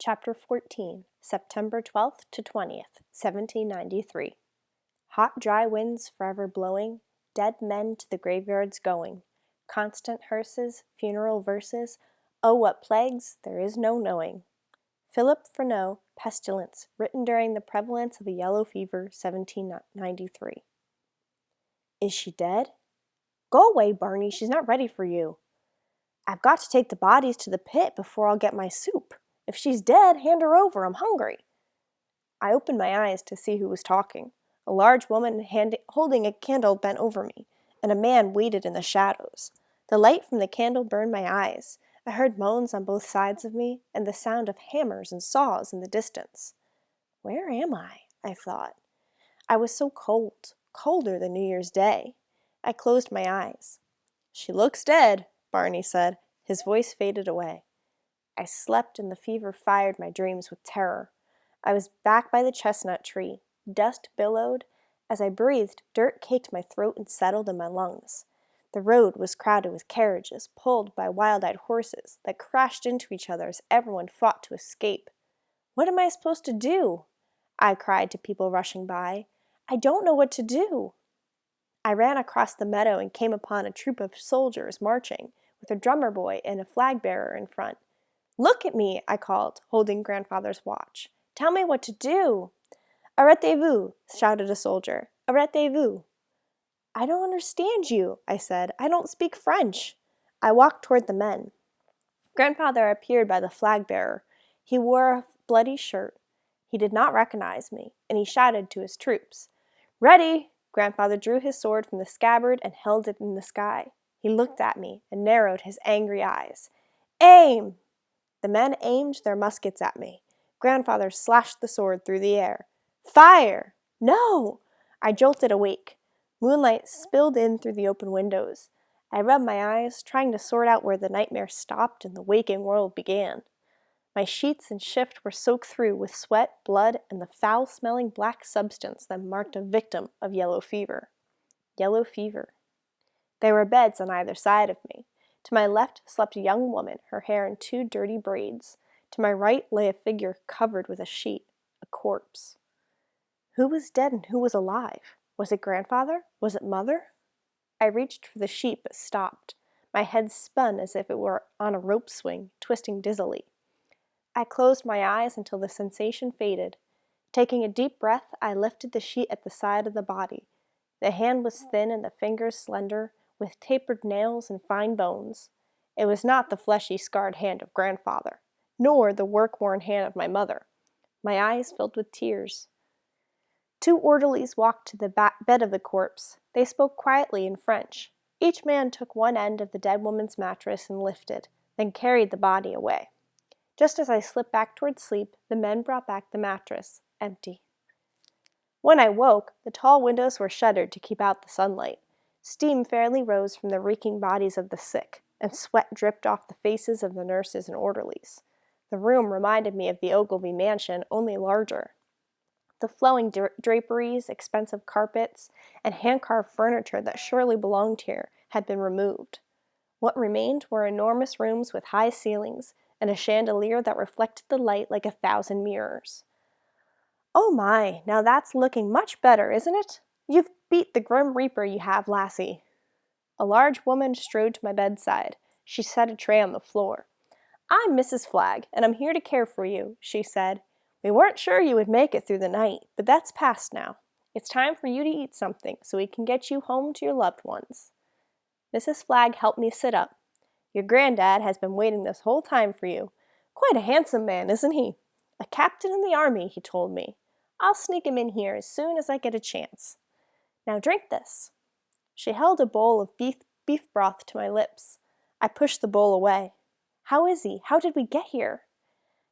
Chapter 14, September 12th to 20th, 1793. Hot, dry winds forever blowing, dead men to the graveyards going, constant hearses, funeral verses, oh, what plagues, there is no knowing. Philip Freneau, Pestilence, written during the prevalence of the yellow fever, 1793. Is she dead? Go away, Barney, she's not ready for you. I've got to take the bodies to the pit before I'll get my soup. If she's dead, hand her over, I'm hungry. I opened my eyes to see who was talking. A large woman holding a candle bent over me, and a man waited in the shadows. The light from the candle burned my eyes. I heard moans on both sides of me, and the sound of hammers and saws in the distance. Where am I thought. I was so cold, colder than New Year's Day. I closed my eyes. She looks dead, Barney said. His voice faded away. I slept, and the fever fired my dreams with terror. I was back by the chestnut tree. Dust billowed. As I breathed, dirt caked my throat and settled in my lungs. The road was crowded with carriages, pulled by wild-eyed horses, that crashed into each other as everyone fought to escape. What am I supposed to do? I cried to people rushing by. I don't know what to do. I ran across the meadow and came upon a troop of soldiers marching, with a drummer boy and a flag-bearer in front. Look at me, I called, holding grandfather's watch. Tell me what to do. Arrêtez-vous, shouted a soldier. Arrêtez-vous. I don't understand you, I said. I don't speak French. I walked toward the men. Grandfather appeared by the flag-bearer. He wore a bloody shirt. He did not recognize me, and he shouted to his troops. Ready! Grandfather drew his sword from the scabbard and held it in the sky. He looked at me and narrowed his angry eyes. Aim! The men aimed their muskets at me. Grandfather slashed the sword through the air. Fire! No! I jolted awake. Moonlight spilled in through the open windows. I rubbed my eyes, trying to sort out where the nightmare stopped and the waking world began. My sheets and shift were soaked through with sweat, blood, and the foul-smelling black substance that marked a victim of yellow fever. Yellow fever. There were beds on either side of me. To my left slept a young woman, her hair in two dirty braids. To my right lay a figure covered with a sheet, a corpse. Who was dead and who was alive? Was it grandfather? Was it mother? I reached for the sheet but stopped. My head spun as if it were on a rope swing, twisting dizzily. I closed my eyes until the sensation faded. Taking a deep breath, I lifted the sheet at the side of the body. The hand was thin and the fingers slender, with tapered nails and fine bones. It was not the fleshy, scarred hand of grandfather, nor the work-worn hand of my mother. My eyes filled with tears. Two orderlies walked to the bed of the corpse. They spoke quietly in French. Each man took one end of the dead woman's mattress and lifted, then carried the body away. Just as I slipped back toward sleep, the men brought back the mattress, empty. When I woke, the tall windows were shuttered to keep out the sunlight. Steam fairly rose from the reeking bodies of the sick, and sweat dripped off the faces of the nurses and orderlies. The room reminded me of the Ogilvy mansion, only larger. The flowing draperies, expensive carpets, and hand-carved furniture that surely belonged here had been removed. What remained were enormous rooms with high ceilings, and a chandelier that reflected the light like 1,000 mirrors. Oh my, now that's looking much better, isn't it? You've beat the grim reaper, you have, lassie. A large woman strode to my bedside. She set a tray on the floor. I'm Mrs. Flagg, and I'm here to care for you, she said. We weren't sure you would make it through the night, but that's past now. It's time for you to eat something so we can get you home to your loved ones. Mrs. Flagg helped me sit up. Your granddad has been waiting this whole time for you. Quite a handsome man, isn't he? A captain in the army, he told me. I'll sneak him in here as soon as I get a chance. Now drink this. She held a bowl of beef broth to my lips. I pushed the bowl away. How is he? How did we get here?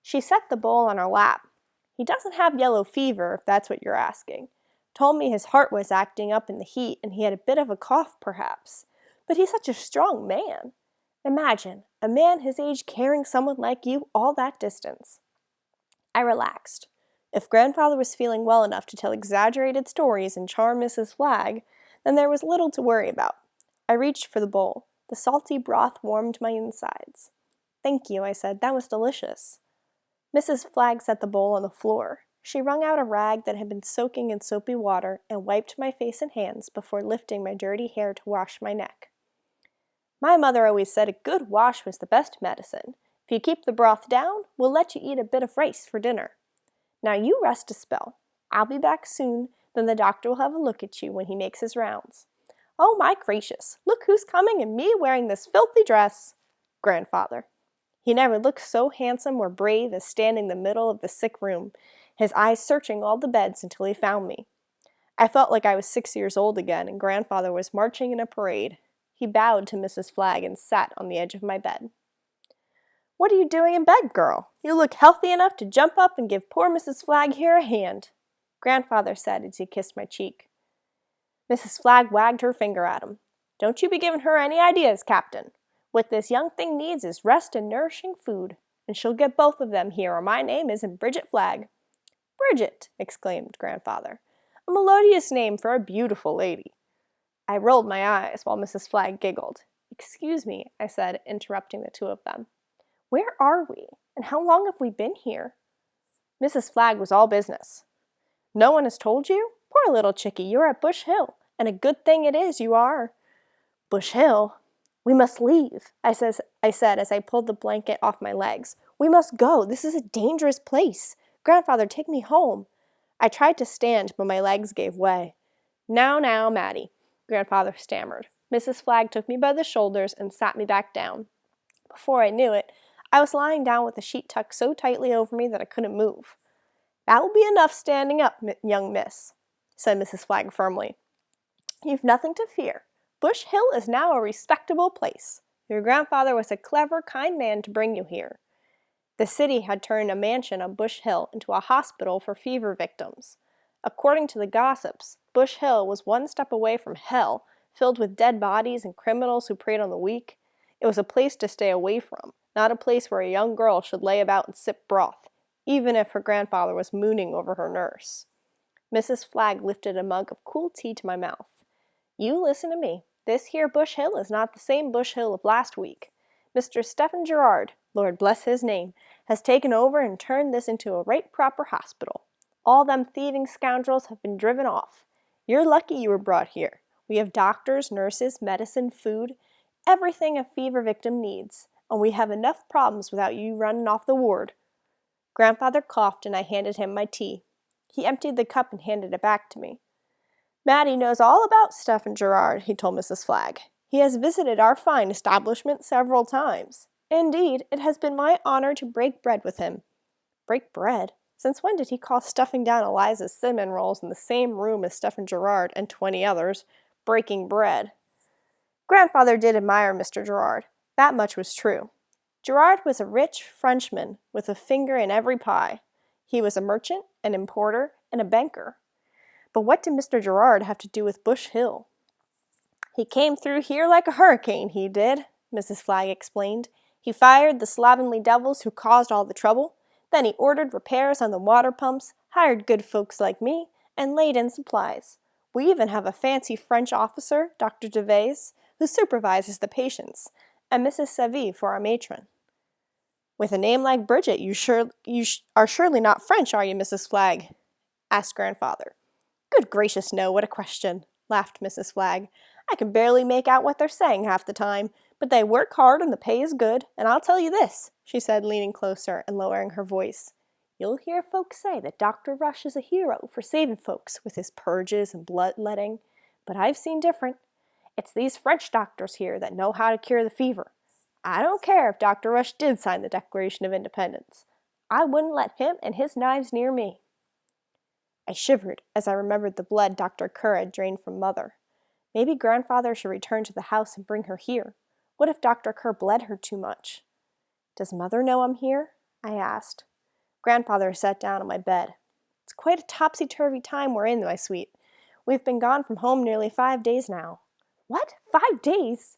She set the bowl on her lap. He doesn't have yellow fever, if that's what you're asking. Told me his heart was acting up in the heat, and he had a bit of a cough, perhaps. But he's such a strong man. Imagine, a man his age carrying someone like you all that distance. I relaxed. If grandfather was feeling well enough to tell exaggerated stories and charm Mrs. Flagg, then there was little to worry about. I reached for the bowl. The salty broth warmed my insides. Thank you, I said. That was delicious. Mrs. Flagg set the bowl on the floor. She wrung out a rag that had been soaking in soapy water and wiped my face and hands before lifting my dirty hair to wash my neck. My mother always said a good wash was the best medicine. If you keep the broth down, we'll let you eat a bit of rice for dinner. Now you rest a spell. I'll be back soon, then the doctor will have a look at you when he makes his rounds. Oh my gracious, look who's coming and me wearing this filthy dress! Grandfather. He never looked so handsome or brave as standing in the middle of the sick room, his eyes searching all the beds until he found me. I felt like I was 6 years old again, and Grandfather was marching in a parade. He bowed to Mrs. Flagg and sat on the edge of my bed. What are you doing in bed, girl? You look healthy enough to jump up and give poor Mrs. Flagg here a hand, Grandfather said as he kissed my cheek. Mrs. Flagg wagged her finger at him. Don't you be giving her any ideas, Captain. What this young thing needs is rest and nourishing food, and she'll get both of them here, or my name isn't Bridget Flagg. Bridget, exclaimed Grandfather. A melodious name for a beautiful lady. I rolled my eyes while Mrs. Flagg giggled. Excuse me, I said, interrupting the two of them. Where are we, and how long have we been here? Mrs. Flagg was all business. No one has told you? Poor little chickie, you're at Bush Hill, and a good thing it is you are. Bush Hill? We must leave, I said as I pulled the blanket off my legs. We must go. This is a dangerous place. Grandfather, take me home. I tried to stand, but my legs gave way. Now, Mattie, Grandfather stammered. Mrs. Flagg took me by the shoulders and sat me back down. Before I knew it, I was lying down with the sheet tucked so tightly over me that I couldn't move. That will be enough standing up, young miss, said Mrs. Flagg firmly. You've nothing to fear. Bush Hill is now a respectable place. Your grandfather was a clever, kind man to bring you here. The city had turned a mansion on Bush Hill into a hospital for fever victims. According to the gossips, Bush Hill was one step away from hell, filled with dead bodies and criminals who preyed on the weak. It was a place to stay away from, not a place where a young girl should lay about and sip broth, even if her grandfather was mooning over her nurse. Mrs. Flagg lifted a mug of cool tea to my mouth. You listen to me. This here Bush Hill is not the same Bush Hill of last week. Mr. Stephen Gerard, Lord bless his name, has taken over and turned this into a right proper hospital. All them thieving scoundrels have been driven off. You're lucky you were brought here. We have doctors, nurses, medicine, food, everything a fever victim needs, and we have enough problems without you running off the ward. Grandfather coughed and I handed him my tea. He emptied the cup and handed it back to me. Mattie knows all about Stephen Gerard, he told Mrs. Flagg. He has visited our fine establishment several times. Indeed, it has been my honor to break bread with him. Break bread? Since when did he call stuffing down Eliza's cinnamon rolls in the same room as Stephen Gerard and 20 others breaking bread? Grandfather did admire Mr. Gerard. That much was true. Gerard was a rich Frenchman with a finger in every pie. He was a merchant, an importer, and a banker. But what did Mr. Gerard have to do with Bush Hill? He came through here like a hurricane, he did, Mrs. Flagg explained. He fired the slovenly devils who caused all the trouble. Then he ordered repairs on the water pumps, hired good folks like me, and laid in supplies. We even have a fancy French officer, Dr. Devez, who supervises the patients, and Mrs. Savy for our matron. With a name like Bridget, you are surely not French, are you, Mrs. Flagg? Asked Grandfather. Good gracious, no, what a question, laughed Mrs. Flagg. I can barely make out what they're saying half the time, but they work hard and the pay is good, and I'll tell you this, she said, leaning closer and lowering her voice. You'll hear folks say that Dr. Rush is a hero for saving folks with his purges and bloodletting, but I've seen different. It's these French doctors here that know how to cure the fever. I don't care if Dr. Rush did sign the Declaration of Independence. I wouldn't let him and his knives near me. I shivered as I remembered the blood Dr. Kerr had drained from Mother. Maybe Grandfather should return to the house and bring her here. What if Dr. Kerr bled her too much? Does Mother know I'm here? I asked. Grandfather sat down on my bed. It's quite a topsy-turvy time we're in, my sweet. We've been gone from home nearly 5 days now. What? 5 days?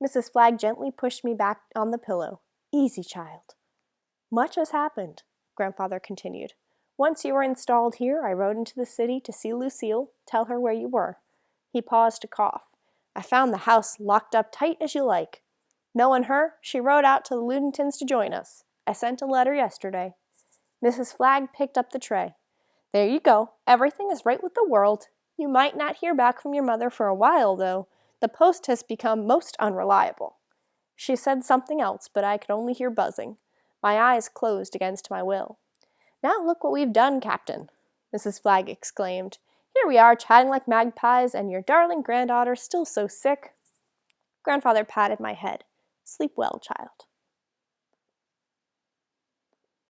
Mrs. Flagg gently pushed me back on the pillow. Easy, child. Much has happened, Grandfather continued. Once you were installed here, I rode into the city to see Lucille, tell her where you were. He paused to cough. I found the house locked up tight as you like. Knowing her, she rode out to the Ludingtons to join us. I sent a letter yesterday. Mrs. Flagg picked up the tray. There you go. Everything is right with the world. You might not hear back from your mother for a while, though. The post has become most unreliable. She said something else, but I could only hear buzzing. My eyes closed against my will. Now look what we've done, Captain, Mrs. Flagg exclaimed. Here we are chatting like magpies, and your darling granddaughter still so sick. Grandfather patted my head. Sleep well, child.